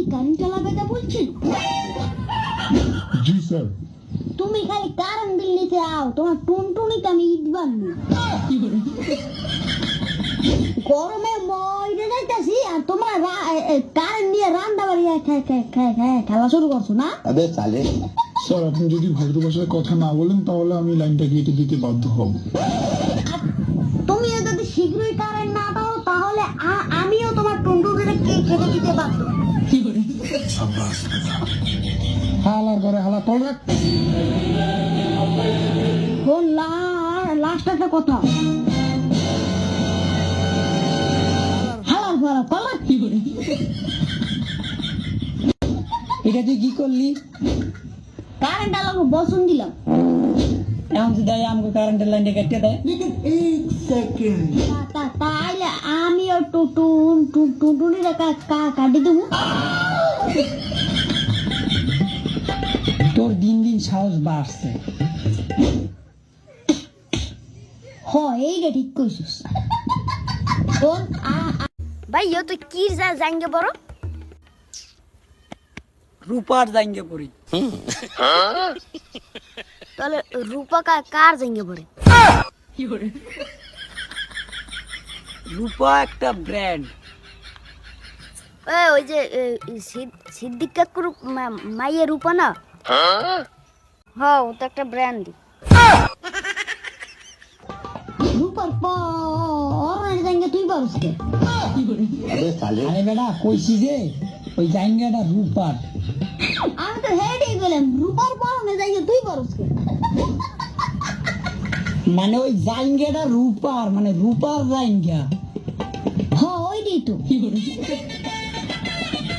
কি কারেন্ট লাগাতে বলছেন? জি স্যার। তুমি খালি কারেন্ট বিল নিতে আও, তোমার টুনটুনিতে আমি ইট বানবো। গরমে মরে যাইতাছি আর তোমরা কারেন্ট নিয়ে রান্না বাড়ি খেলা শুরু করছো না? স্যার আপনি যদি ভদ্র ভাষায় কথা না বলেন তাহলে আমি লাইনটা কেটে দিতে বাধ্য হব। তুমি যদি শীঘ্রই কারেন্ট না দাও তাহলে আমিও তোমার টুনটুনিটা কেটে দিতে বাধ্য। হালার করে হালা তল রাখ। লাস্ট একটা কথা, হালার ঘরে পালা কি করে? এটা তুই কি করলি? কারেন্ট আলাদা বসন দিলাম। এখন যদি আমাকে কারেন্টের লাইনটা কেটে দেয়, তাইলে আমিও টুনটুনিটা কাটি দেবো। তোর দিন দিন সাহস বাড়ছে। এইটা ঠিক কইছিস। ভাই তুই কি জাঙ্গে বড়? রূপার জাঙ্গে পড়ি। তাহলে রূপা কার জাঙ্গে পড়ে? রূপা একটা ব্র্যান্ড। ওই যে সিদ্দিক কাকুর মাইয়ের রূপা না? হ্যাঁ ও তো একটা ব্র্যান্ড। রূপার পর জাঙ্গে তুই পারস কে? আরে বেটা কইছি যে ওই জাঙ্গাটা রূপার। আমি তো হেডেই বললাম রূপার পর জাঙ্গে তুই পারস কে? মানে ওই জাঙ্গাটা রূপার, মানে রূপার জাঙ্গা। হ্যাঁ ওইটাই তো।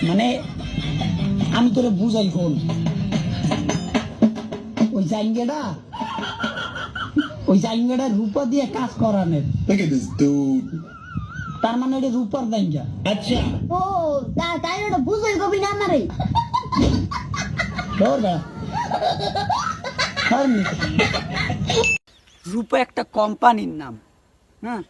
মানে আমি তোরে বুঝাই কোন ওই জাঙ্গাটা রূপা দিয়ে কাজ করানোর। Look at this dude. তার মানে ওটা রূপার জাঙ্গা। আচ্ছা। ও তাই ওটা বুঝাই কবি না আমারে। রূপা একটা কোম্পানির নাম। হ্যাঁ